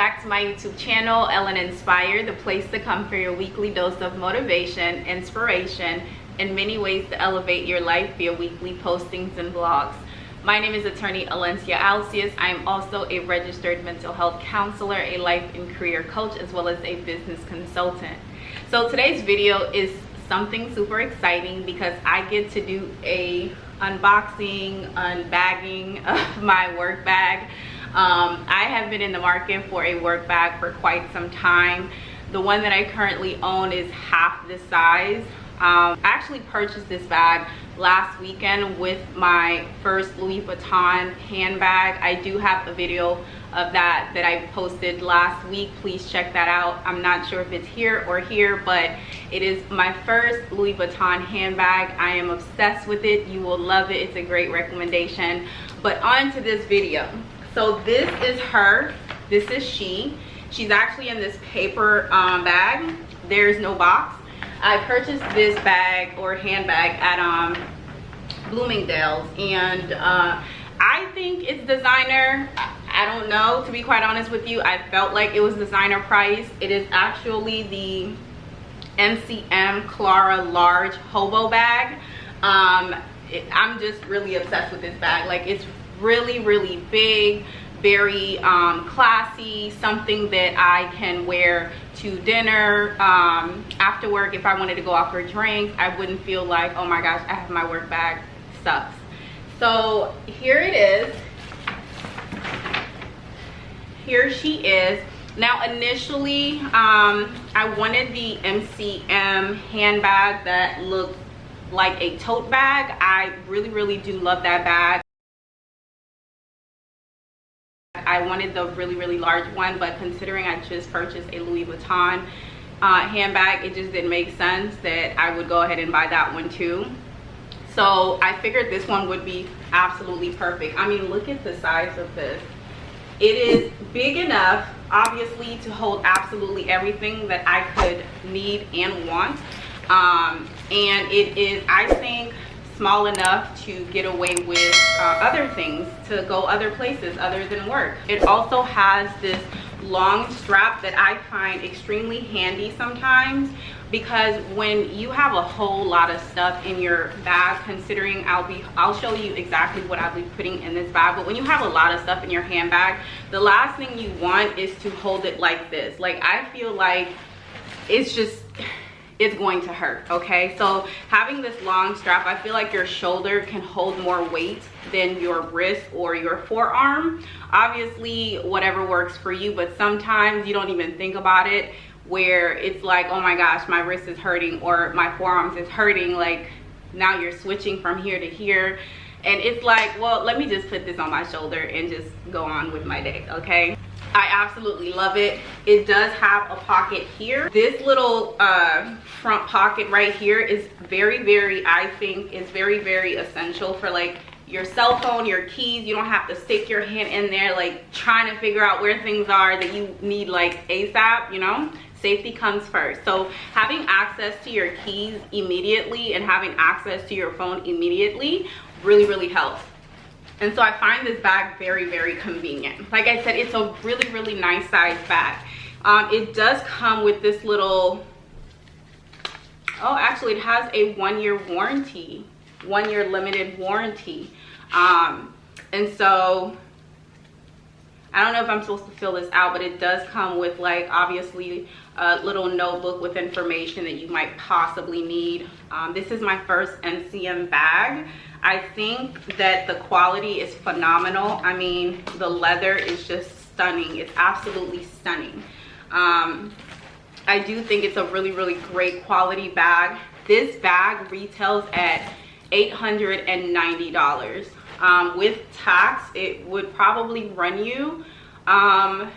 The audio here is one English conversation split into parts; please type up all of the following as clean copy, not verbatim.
back to my YouTube channel, Ellen Inspire, the place to come for your weekly dose of motivation, inspiration, and many ways to elevate your life via weekly postings and vlogs. My name is attorney Alencia Alcius. I am also a registered mental health counselor, a life and career coach, as well as a business consultant. So today's video is something super exciting because I get to do a unboxing, unbagging of my work bag. I have been in the market for a work bag for quite some time. The one that I currently own is half the size. I actually purchased this bag last weekend with my first Louis Vuitton handbag. I do have a video of that I posted last week. Please check that out. I'm not sure if it's here or here, but it is my first Louis Vuitton handbag. I am obsessed with it. You will love it. It's a great recommendation. But on to this video. So this is her. This is she. She's actually in this paper bag. There's no box. I purchased this bag or handbag at Bloomingdale's, and I think it's designer. I don't know, to be quite honest with you. I felt like it was designer price. It is actually the MCM Clara large hobo bag. I'm just really obsessed with this bag. Like, it's really big, very classy, something that I can wear to dinner, after work. If I wanted to go out for drinks, I wouldn't feel like, oh my gosh, I have my work bag, sucks. So here it is. Here she is. Now initially I wanted the MCM handbag that looked like a tote bag. I really do love that bag. I wanted the really large one, but considering I just purchased a Louis Vuitton handbag, it just didn't make sense that I would go ahead and buy that one too. So I figured this one would be absolutely perfect. I mean, look at the size of this. It is big enough, obviously, to hold absolutely everything that I could need and want. And it is, I think, small enough to get away with other things, to go other places other than work. It also has this long strap that I find extremely handy sometimes, because when you have a whole lot of stuff in your bag, considering I'll show you exactly what I'll be putting in this bag, but when you have a lot of stuff in your handbag, the last thing you want is to hold it like this. Like, I feel like it's going to hurt. Okay, so having this long strap, I feel like your shoulder can hold more weight than your wrist or your forearm. Obviously, whatever works for you, but sometimes you don't even think about it, where it's like, oh my gosh, my wrist is hurting or my forearms is hurting. Like, now you're switching from here to here, and it's like, well, let me just put this on my shoulder and just go on with my day. Okay, I absolutely love it. It does have a pocket here. This little front pocket right here is very, I think is very essential for like your cell phone, your keys. You don't have to stick your hand in there like trying to figure out where things are that you need like ASAP, you know. Safety comes first. So having access to your keys immediately and having access to your phone immediately really helps. And so I find this bag very convenient. Like I said, it's a really nice size bag. It does come with this little, oh, actually it has a 1-year warranty, 1-year limited warranty. And so I don't know if I'm supposed to fill this out, but it does come with, like, obviously a little notebook with information that you might possibly need. This is my first MCM bag. I think that the quality is phenomenal. I mean, the leather is just stunning. It's absolutely stunning. I do think it's a really great quality bag. This bag retails at $890. With tax, it would probably run you, I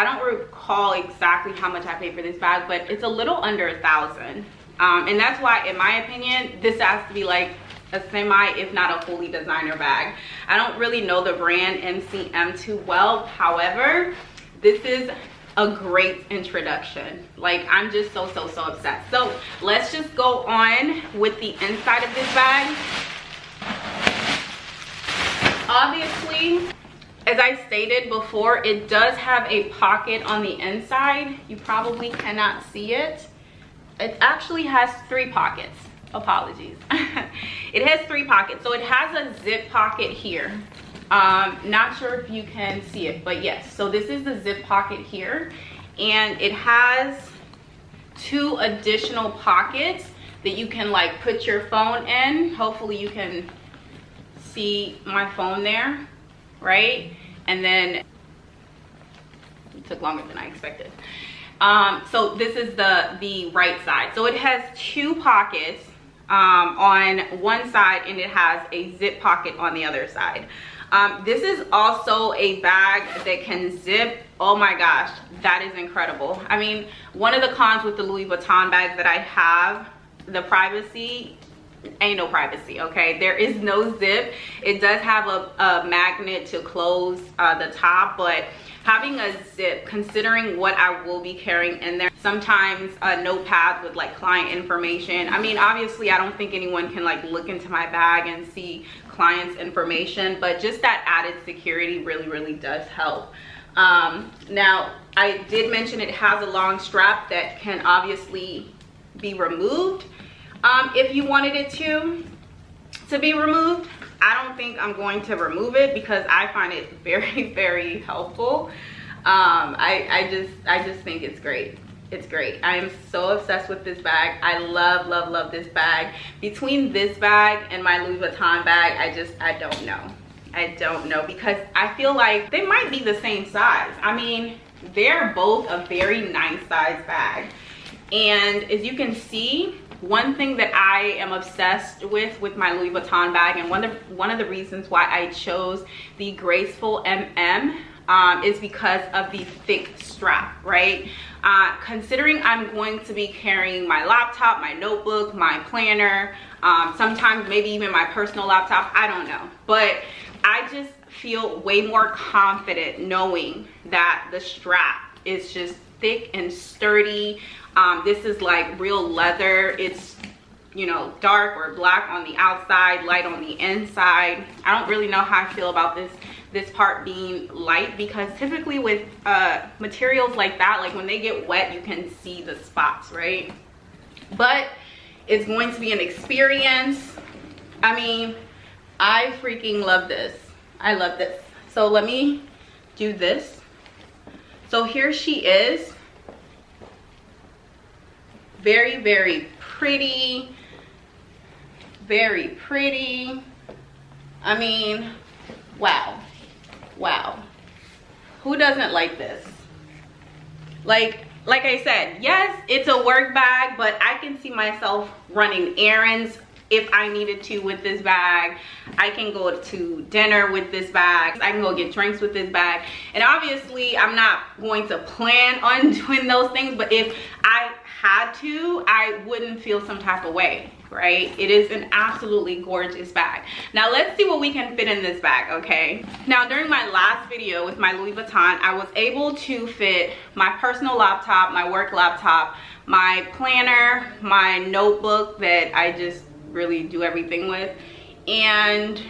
don't recall exactly how much I paid for this bag, but it's a little under $1,000. And that's why, in my opinion, this has to be like a semi, if not a fully designer bag. I don't really know the brand MCM too well. However, this is a great introduction. Like, I'm just so obsessed. So let's just go on with the inside of this bag. Obviously, As I stated before, it does have a pocket on the inside. You probably cannot see it. It actually has 3 pockets. Apologies. It has 3 pockets. So it has a zip pocket here. Not sure if you can see it, but yes. So this is the zip pocket here. And it has 2 additional pockets that you can like put your phone in. Hopefully you can see my phone there, right? And then it took longer than I expected. So this is the right side. So it has 2 pockets on one side, and it has a zip pocket on the other side. This is also a bag that can zip. Oh my gosh, that is incredible. I mean, one of the cons with the Louis Vuitton bags that I have, the privacy, ain't no privacy, okay? There is no zip. It does have a magnet to close the top, but having a zip, considering what I will be carrying in there, sometimes notepads with like client information. I mean, obviously I don't think anyone can like look into my bag and see clients' information, but just that added security really does help. Now, I did mention it has a long strap that can obviously be removed if you wanted it to be removed. I don't think I'm going to remove it because I find it very helpful. I just think it's great. It's great. I am so obsessed with this bag. I love this bag. Between this bag and my Louis Vuitton bag, I don't know. I don't know, because I feel like they might be the same size. I mean, they're both a very nice size bag. And as you can see, one thing that I am obsessed with my Louis Vuitton bag, and one of the reasons why I chose the Graceful MM is because of the thick strap, right? Considering I'm going to be carrying my laptop, my notebook, my planner, sometimes maybe even my personal laptop, I don't know. But I just feel way more confident knowing that the strap is just thick and sturdy. This is like real leather. It's, you know, dark or black on the outside, light on the inside. I don't really know how I feel about this part being light, because typically with materials like that, like when they get wet, you can see the spots, right? But it's going to be an experience. I mean, I freaking love this. I love this. So let me do this. So here she is. Very pretty. Very pretty. I mean, wow. Who doesn't like this? Like I said, yes, it's a work bag, but I can see myself running errands if I needed to with this bag. I can go to dinner with this bag. I can go get drinks with this bag. And obviously I'm not going to plan on doing those things, but if I had to, I wouldn't feel some type of way, right? It is an absolutely gorgeous bag. Now let's see what we can fit in this bag, okay? Now during my last video with my Louis Vuitton, I was able to fit my personal laptop, my work laptop, my planner, my notebook that I just really do everything with, and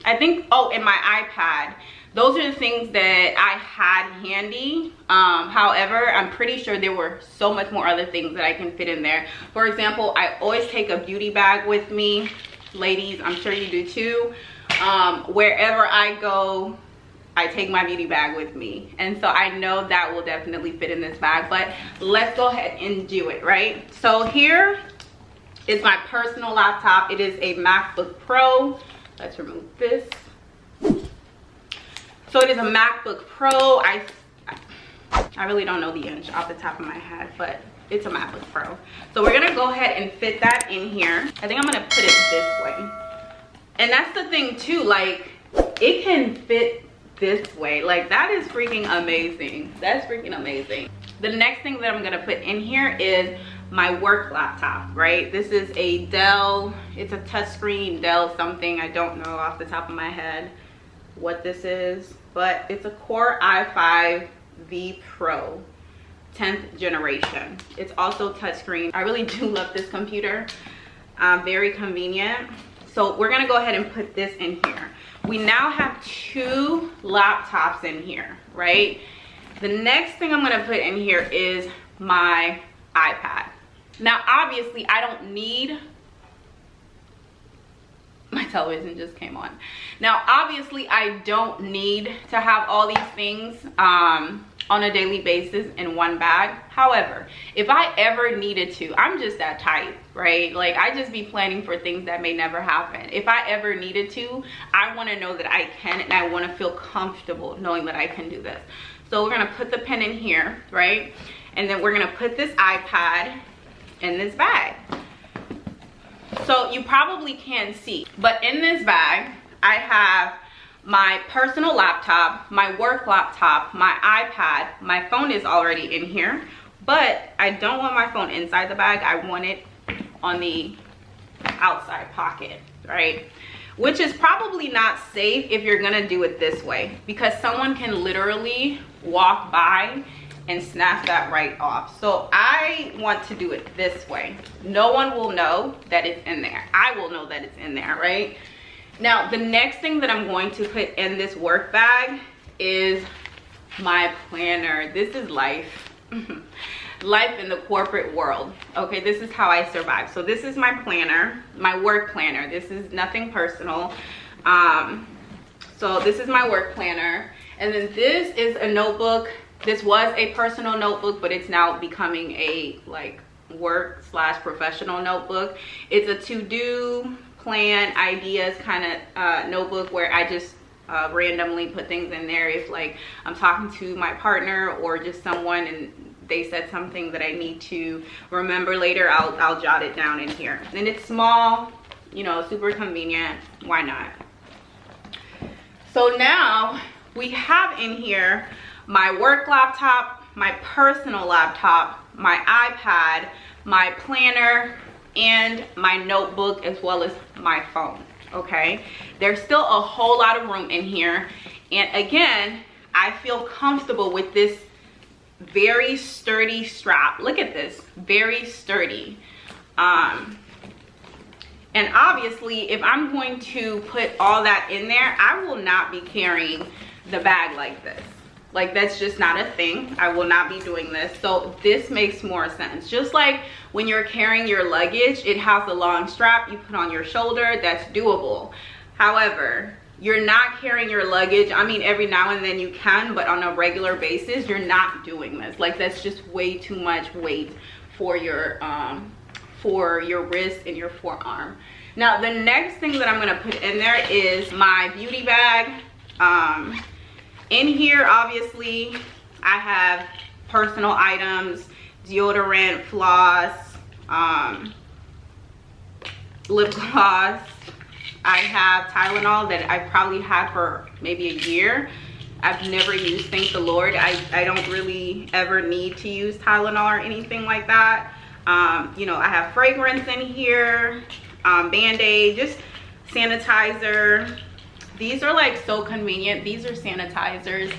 I think, oh, and my iPad. Those are the things that I had handy. However, I'm pretty sure there were so much more other things that I can fit in there. For example, I always take a beauty bag with me. Ladies, I'm sure you do too. Wherever I go, I take my beauty bag with me. And so I know that will definitely fit in this bag, but let's go ahead and do it, right? So here is my personal laptop. It is a MacBook Pro. Let's remove this. So it is a MacBook Pro. I really don't know the inch off the top of my head, but it's a MacBook Pro. So we're gonna go ahead and fit that in here. I think I'm gonna put it this way. And that's the thing too, like it can fit this way. Like that is freaking amazing. That's freaking amazing. The next thing that I'm gonna put in here is my work laptop, right? This is a Dell, it's a touchscreen Dell something. I don't know off the top of my head what this is, but it's a Core i5 V Pro 10th generation. It's also touchscreen. I really do love this computer. Very convenient. So we're gonna go ahead and put this in here. we now have 2 laptops in here, right? The next thing I'm gonna put in here is my iPad. Now, obviously, I don't need, my television just came on. Now, obviously, I don't need to have all these things on a daily basis in one bag. However, if I ever needed to, I'm just that type, right? Like, I just be planning for things that may never happen. If I ever needed to, I want to know that I can, and I want to feel comfortable knowing that I can do this. So we're going to put the pen in here, right? And then we're going to put this iPad in this bag. So you probably can't see, but in this bag, I have my personal laptop, my work laptop, my iPad. My phone is already in here, but I don't want my phone inside the bag. I want it on the outside pocket, right? Which is probably not safe if you're gonna do it this way, because someone can literally walk by and snap that right off. So I want to do it this way. No one will know that it's in there. I will know that it's in there, right? Now, the next thing that I'm going to put in this work bag is my planner. This is life. Life in the corporate world. Okay, this is how I survive. So this is my planner, my work planner. This is nothing personal. So this is my work planner. And then this is a notebook. This was a personal notebook, but it's now becoming a like work/professional notebook. It's a to-do plan ideas kind of notebook where I just randomly put things in there if like I'm talking to my partner or just someone and they said something that I need to remember later. I'll jot it down in here. And it's small, you know, super convenient. Why not? So now we have in here my work laptop, my personal laptop, my iPad, my planner, and my notebook, as well as my phone. Okay, there's still a whole lot of room in here, and again, I feel comfortable with this very sturdy strap. Look at this, very sturdy. And obviously, if I'm going to put all that in there, I will not be carrying the bag like this. Like, that's just not a thing. I will not be doing this. So this makes more sense. Just like when you're carrying your luggage, it has a long strap you put on your shoulder. That's doable. However, you're not carrying your luggage. I mean, every now and then you can, but on a regular basis, you're not doing this. Like, that's just way too much weight for your wrist and your forearm. Now, the next thing that I'm gonna put in there is my beauty bag. In here, obviously, I have personal items, deodorant, floss, lip gloss. I have Tylenol that I probably had for maybe a year. I've never used, thank the Lord. I don't really ever need to use Tylenol or anything like that. You know, I have fragrance in here, Band-Aid, just sanitizer. These are like so convenient. These are sanitizers.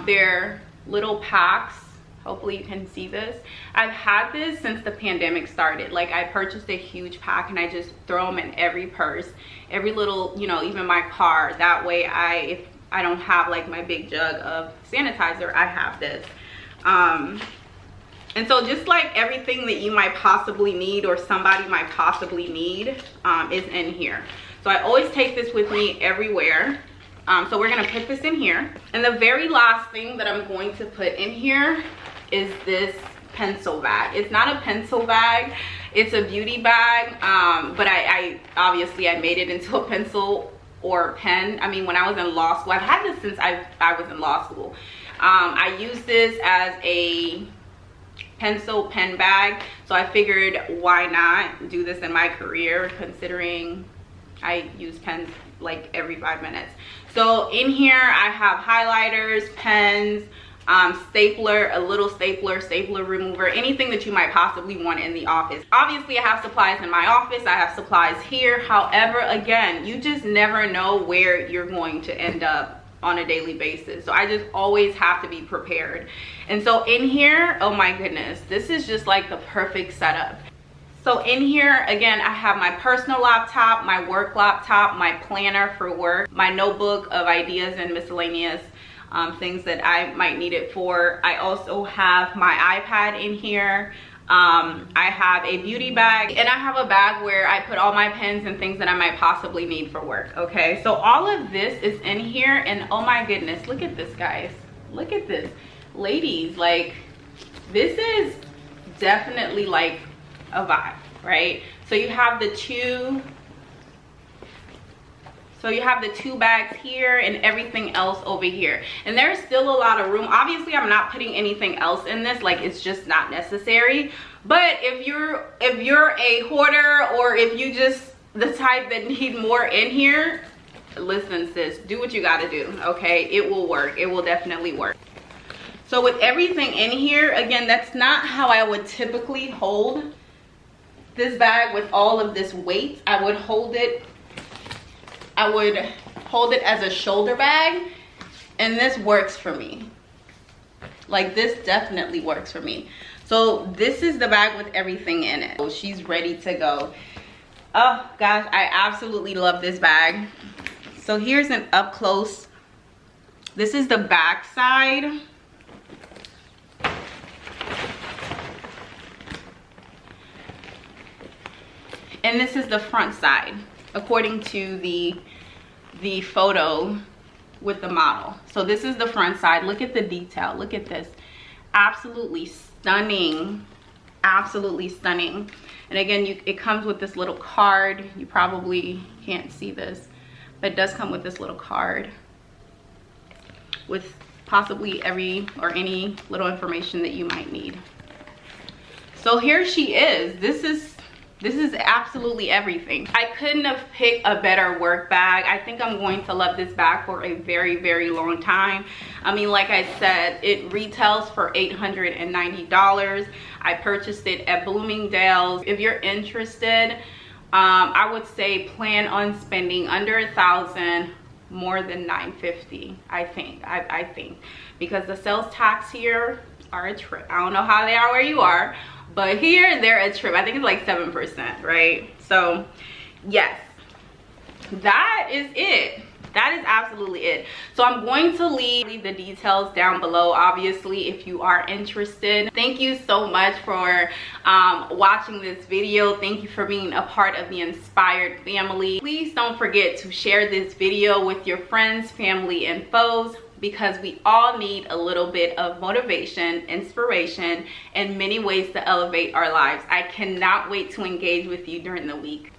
They're little packs. Hopefully you can see this. I've had this since the pandemic started. Like, I purchased a huge pack and I just throw them in every purse, every little, you know, even my car. That way if I don't have like my big jug of sanitizer, I have this. And so just like everything that you might possibly need or somebody might possibly need is in here. So I always take this with me everywhere. So we're gonna put this in here. And the very last thing that I'm going to put in here is this pencil bag. It's not a pencil bag, it's a beauty bag. But I obviously I made it into a pencil or pen. I mean, when I was in law school, I've had this since I was in law school. I use this as a pencil pen bag. So I figured, why not do this in my career, considering I use pens like every 5 minutes. So in here I have highlighters, pens, stapler, a little stapler, stapler remover, anything that you might possibly want in the office. Obviously I have supplies in my office, I have supplies here. However, again, you just never know where you're going to end up on a daily basis. So I just always have to be prepared. And so in here, oh my goodness, this is just like the perfect setup. So in here, again, I have my personal laptop, my work laptop, my planner for work, my notebook of ideas and miscellaneous things that I might need it for. I also have my iPad in here. I have a beauty bag, and I have a bag where I put all my pens and things that I might possibly need for work. Okay, so all of this is in here, and oh my goodness, look at this, guys. Look at this. Ladies, like, this is definitely like a vibe, right? So you have the two bags here and everything else over here, and there's still a lot of room. Obviously, I'm not putting anything else in this, like, it's just not necessary. But if you're a hoarder, or if you just the type that need more in here, listen, sis, do what you got to do. Okay, it will work. It will definitely work. So with everything in here, again, that's not how I would typically hold this bag with all of this weight. I would hold it as a shoulder bag, and this works for me. Like, this definitely works for me. So this is the bag with everything in it. So she's ready to go. Oh gosh, I absolutely love this bag. So here's an up close. This is the back side. And this is the front side, according to the photo with the model. So this is the front side. Look at the detail. Look at this. Absolutely stunning. Absolutely stunning. And again, it comes with this little card. You probably can't see this, but it does come with this little card with possibly any little information that you might need. So here she is. This is absolutely everything. I couldn't have picked a better work bag. I think I'm going to love this bag for a very, very long time. I mean, like I said, it retails for $890. I purchased it at Bloomingdale's. If you're interested, I would say plan on spending under $1,000, more than $950. I think because the sales tax here are a trip. I don't know how they are where you are, but here they're a trip. I think it's like 7%, right? So yes, that is it. That is absolutely it. So I'm going to leave the details down below, obviously, if you are interested. Thank you so much for watching this video. Thank you for being a part of the Inspired family. Please don't forget to share this video with your friends, family, and foes, because we all need a little bit of motivation, inspiration, and many ways to elevate our lives. I cannot wait to engage with you during the week.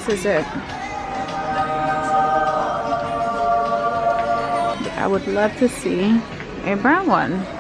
this is it. I would love to see a brown one.